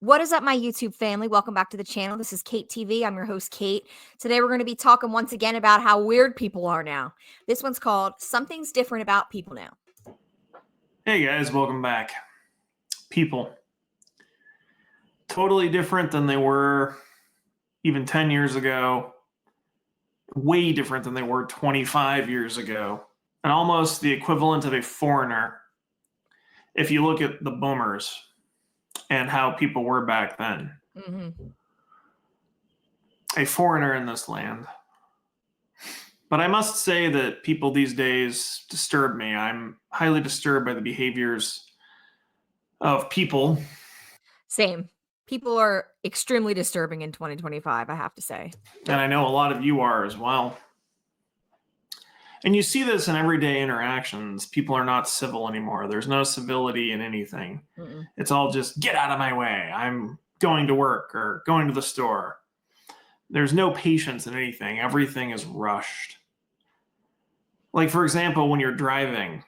What is up, my YouTube family? Welcome back to the channel. This is Kate TV. I'm your host, Kate. Today, we're going to be talking once again about how weird people are now. This one's called Something's Different About People Now. Hey guys, welcome back. People. Totally different than they were even 10 years ago. Way different than they were 25 years ago. And almost the equivalent of a foreigner if you look at the boomers and how people were back then. Mm-hmm. A foreigner in this land. But I must say that people these days disturb me. I'm highly disturbed by the behaviors of people. Same. People are extremely disturbing in 2025, I have to say. And I know a lot of you are as well. And you see this in everyday interactions. People are not civil anymore. There's no civility in anything. Mm-mm. It's all just, get out of my way. I'm going to work or going to the store. There's no patience in anything. Everything is rushed. Like, for example, when you're driving,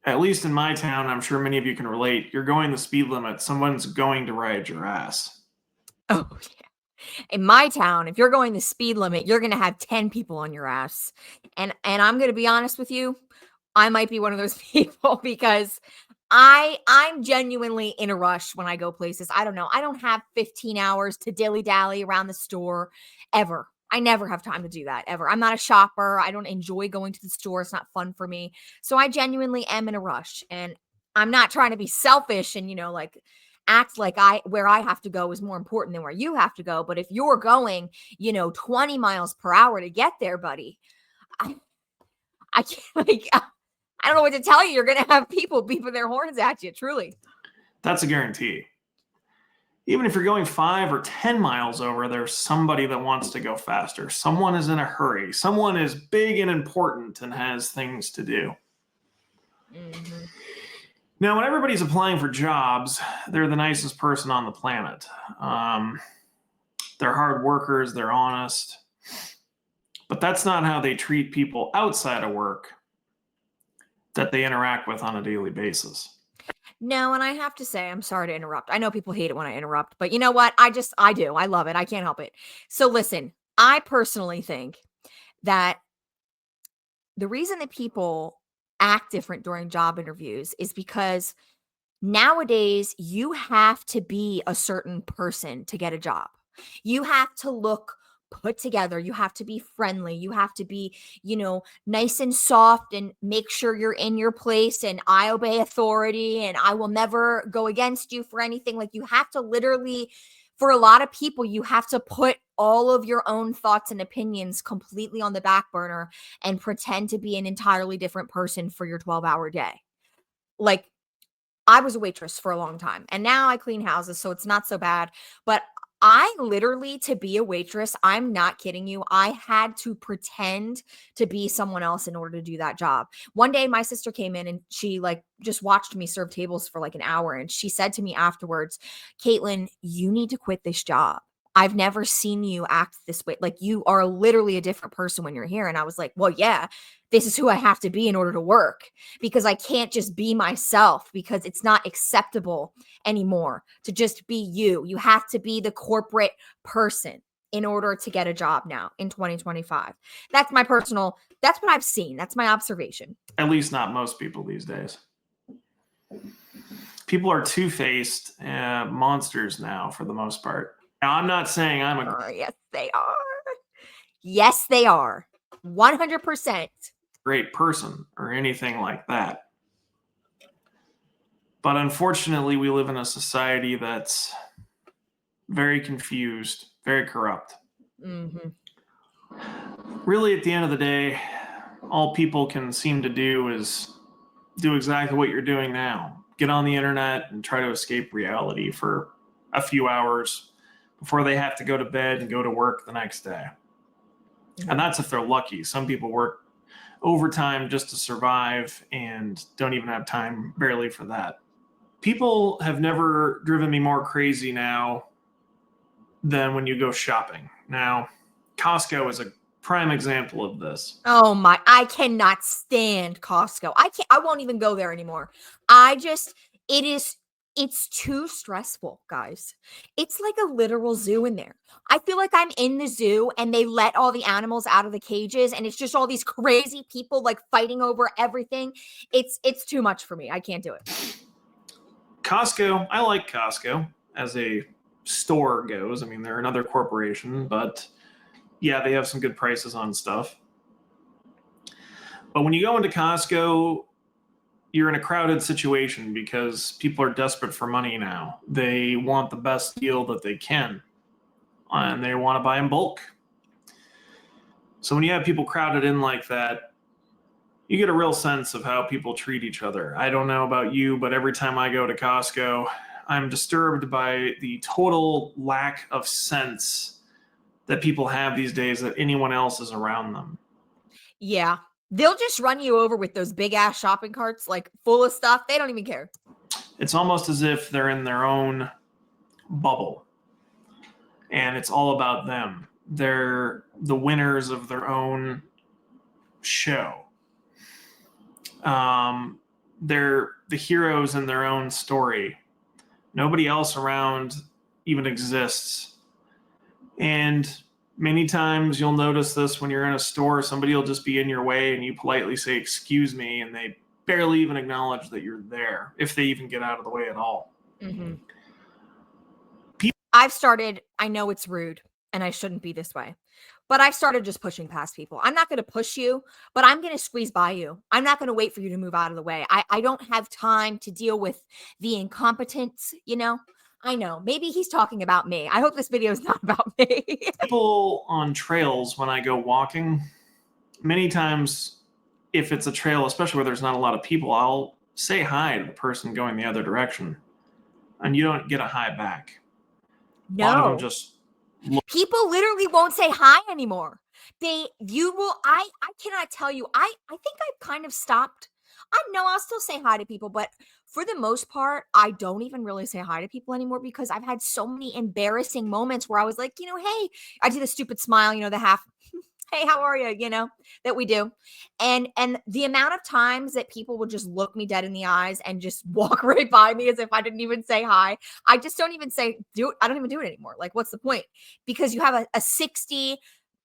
at least in my town, I'm sure many of you can relate, you're going the speed limit. Someone's going to ride your ass. Oh, yeah. In my town, if you're going the speed limit, you're going to have 10 people on your ass. And I'm going to be honest with you, I might be one of those people because I'm genuinely in a rush when I go places. I don't know. I don't have 15 hours to dilly-dally around the store ever. I never have time to do that ever. I'm not a shopper. I don't enjoy going to the store. It's not fun for me. So I genuinely am in a rush, and I'm not trying to be selfish and, like act like where I have to go is more important than where you have to go. But if you're going, 20 miles per hour to get there, buddy, I can't I don't know what to tell you. You're going to have people beeping their horns at you, truly. That's a guarantee. Even if you're going 5 or 10 miles over, there's somebody that wants to go faster. Someone is in a hurry. Someone is big and important and has things to do. Mm-hmm. Now, when everybody's applying for jobs, they're the nicest person on the planet. They're hard workers. They're honest. But that's not how they treat people outside of work that they interact with on a daily basis. No, and I have to say, I'm sorry to interrupt. I know people hate it when I interrupt, but you know what? I do. I love it. I can't help it. So listen, I personally think that the reason that people act different during job interviews is because nowadays you have to be a certain person to get a job. You have to look put together. You have to be friendly. You have to be, nice and soft and make sure you're in your place and I obey authority and I will never go against you for anything. Like, you have to literally, for a lot of people, you have to put all of your own thoughts and opinions completely on the back burner and pretend to be an entirely different person for your 12-hour day. Like, I was a waitress for a long time and now I clean houses, so it's not so bad. But I literally, to be a waitress, I'm not kidding you, I had to pretend to be someone else in order to do that job. One day my sister came in and she just watched me serve tables for an hour. And she said to me afterwards, Caitlin, you need to quit this job. I've never seen you act this way. Like, you are literally a different person when you're here. And I was like, well, yeah, this is who I have to be in order to work, because I can't just be myself, because it's not acceptable anymore to just be you. You have to be the corporate person in order to get a job now in 2025. That's what I've seen. That's my observation. At least not most people these days. People are two-faced monsters now for the most part. Now, I'm not saying I'm a... Yes, they are. Yes, they are. 100%. Great person or anything like that. But unfortunately, we live in a society that's very confused, very corrupt. Mm-hmm. Really, at the end of the day, all people can seem to do is do exactly what you're doing now. Get on the internet and try to escape reality for a few hours before they have to go to bed and go to work the next day. Mm-hmm. And that's if they're lucky. Some people work overtime just to survive and don't even have time barely for that. People have never driven me more crazy now than when you go shopping. Now, Costco is a prime example of this. Oh my, I cannot stand Costco. I won't even go there anymore. It is It's too stressful, guys. It's like a literal zoo in there. I feel like I'm in the zoo and they let all the animals out of the cages and it's just all these crazy people like fighting over everything. It's too much for me. I can't do it. Costco, I like Costco as a store goes. I mean, they're another corporation, but yeah, they have some good prices on stuff. But when you go into Costco, you're in a crowded situation because people are desperate for money now. They want the best deal that they can, and they want to buy in bulk. So when you have people crowded in like that, you get a real sense of how people treat each other. I don't know about you, but every time I go to Costco, I'm disturbed by the total lack of sense that people have these days that anyone else is around them. Yeah. They'll just run you over with those big ass shopping carts, like full of stuff. They don't even care. It's almost as if they're in their own bubble and it's all about them. They're the winners of their own show. They're the heroes in their own story. Nobody else around even exists. And many times you'll notice this when you're in a store, somebody will just be in your way and you politely say, "Excuse me," and they barely even acknowledge that you're there, if they even get out of the way at all. Mm-hmm. I've started, I know it's rude and I shouldn't be this way, but I've started just pushing past people. I'm not going to push you, but I'm going to squeeze by you. I'm not going to wait for you to move out of the way. I don't have time to deal with the incompetence, you know? I know. Maybe he's talking about me. I hope this video is not about me. People on trails, when I go walking, many times, if it's a trail, especially where there's not a lot of people, I'll say hi to the person going the other direction, and you don't get a hi back. A lot of them No. just People literally won't say hi anymore. I cannot tell you. I think I've kind of stopped. I know I'll still say hi to people, but for the most part, I don't even really say hi to people anymore because I've had so many embarrassing moments where I was like, hey, I do the stupid smile, the half, hey, how are you? That we do. And the amount of times that people would just look me dead in the eyes and just walk right by me as if I didn't even say hi. I just don't even I don't even do it anymore. Like, what's the point? Because you have a 60,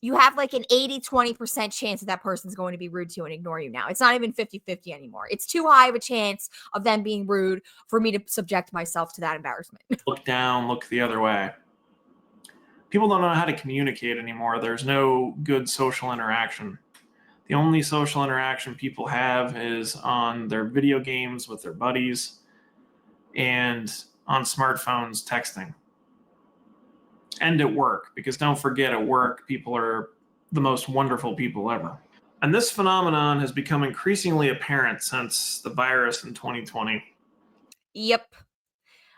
you have like an 80-20% chance that person's going to be rude to you and ignore you now. It's not even 50-50 anymore. It's too high of a chance of them being rude for me to subject myself to that embarrassment. look down, look the other way. People don't know how to communicate anymore. There's no good social interaction. The only social interaction people have is on their video games with their buddies and on smartphones texting. And at work, because don't forget, at work, people are the most wonderful people ever. And this phenomenon has become increasingly apparent since the virus in 2020. Yep.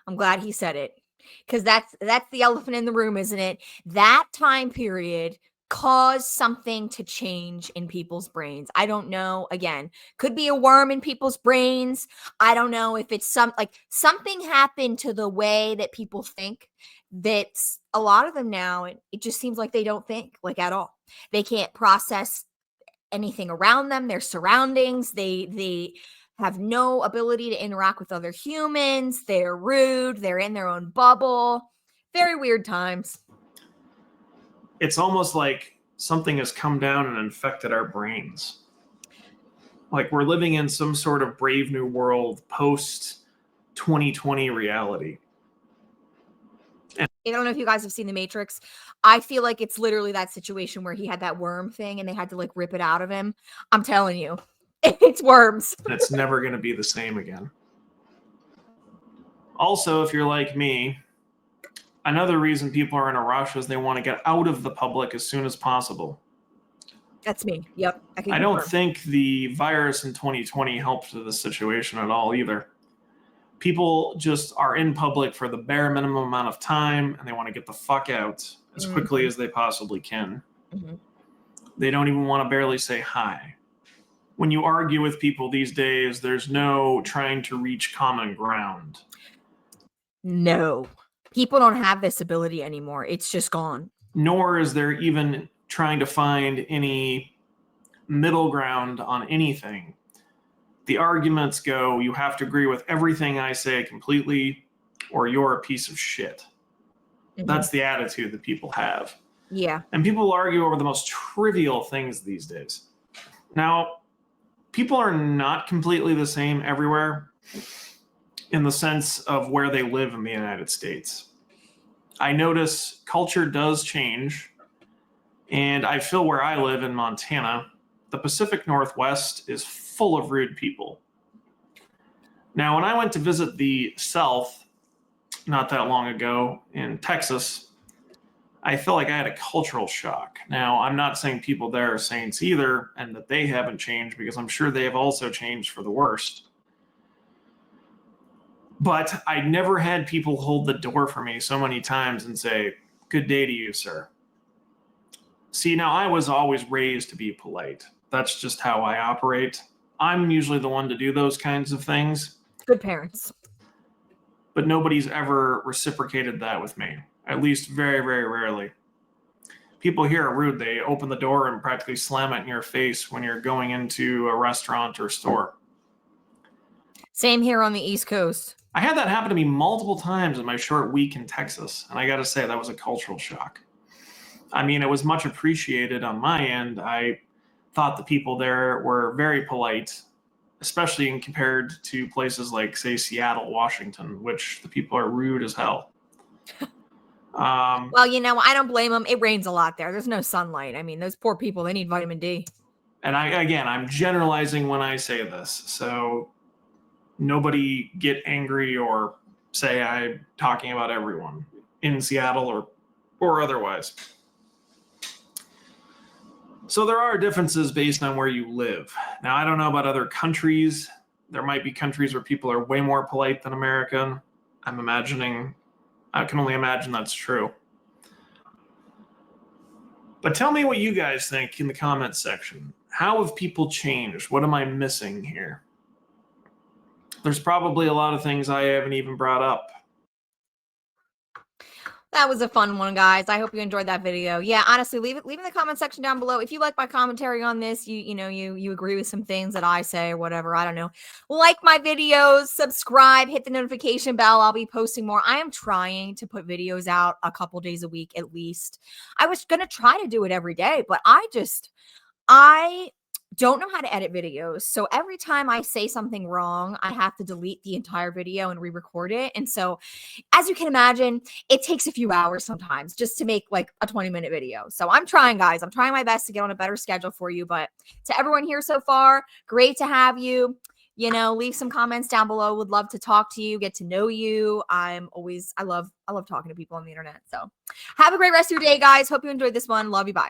I'm glad he said it. Because that's the elephant in the room, isn't it? That time period caused something to change in people's brains. I don't know. Again, could be a worm in people's brains. I don't know if it's something happened to the way that people think. That's a lot of them now. It just seems like they don't think like at all. They can't process anything around them, their surroundings. They have no ability to interact with other humans. They're rude. They're in their own bubble. Very weird times. It's almost like something has come down and infected our brains. Like we're living in some sort of Brave New World post 2020 reality. I don't know if you guys have seen The Matrix. I feel like it's literally that situation where he had that worm thing and they had to like rip it out of him. I'm telling you, it's worms. And it's never going to be the same again. Also, if you're like me, another reason people are in a rush is they want to get out of the public as soon as possible. That's me. Yep. I don't think the virus in 2020 helped the situation at all either. People just are in public for the bare minimum amount of time and they want to get the fuck out as quickly as they possibly can. Mm-hmm. They don't even want to barely say hi. When you argue with people these days, there's no trying to reach common ground. No. People don't have this ability anymore. It's just gone. Nor is there even trying to find any middle ground on anything. The arguments go, you have to agree with everything I say completely, or you're a piece of shit. That's the attitude that people have. Yeah. And people argue over the most trivial things these days. Now, people are not completely the same everywhere in the sense of where they live in the United States. I notice culture does change, and I feel where I live in Montana, the Pacific Northwest is full of rude people. Now, when I went to visit the South not that long ago in Texas, I felt like I had a cultural shock. Now, I'm not saying people there are saints either and that they haven't changed, because I'm sure they have also changed for the worst. But I never had people hold the door for me so many times and say, "Good day to you, sir." See, now I was always raised to be polite. That's just how I operate. I'm usually the one to do those kinds of things. Good parents. But nobody's ever reciprocated that with me, at least very, very rarely. People here are rude. They open the door and practically slam it in your face when you're going into a restaurant or store. Same here on the East Coast. I had that happen to me multiple times in my short week in Texas, and I got to say, that was a cultural shock. I mean, it was much appreciated on my end. I thought the people there were very polite, especially in compared to places like, say, Seattle, Washington, which the people are rude as hell. Well, I don't blame them. It rains a lot there. There's no sunlight. I mean, those poor people, they need vitamin D. And I'm generalizing when I say this, so nobody get angry or say I'm talking about everyone in Seattle or otherwise. So there are differences based on where you live. Now, I don't know about other countries. There might be countries where people are way more polite than American. I can only imagine that's true. But tell me what you guys think in the comments section. How have people changed? What am I missing here? There's probably a lot of things I haven't even brought up. That was a fun one, guys. I hope you enjoyed that video. Yeah, honestly, leave in the comment section down below if you like my commentary on this. You agree with some things that I say or whatever. I don't know. Like my videos, subscribe, hit the notification bell. I'll be posting more. I am trying to put videos out a couple days a week at least. I was gonna try to do it every day, but I don't know how to edit videos. So every time I say something wrong, I have to delete the entire video and re-record it. And so, as you can imagine, it takes a few hours sometimes just to make like a 20-minute video. So I'm trying, guys. I'm trying my best to get on a better schedule for you. But to everyone here so far, great to have you. Leave some comments down below. Would love to talk to you, get to know you. I love talking to people on the internet. So have a great rest of your day, guys. Hope you enjoyed this one. Love you. Bye.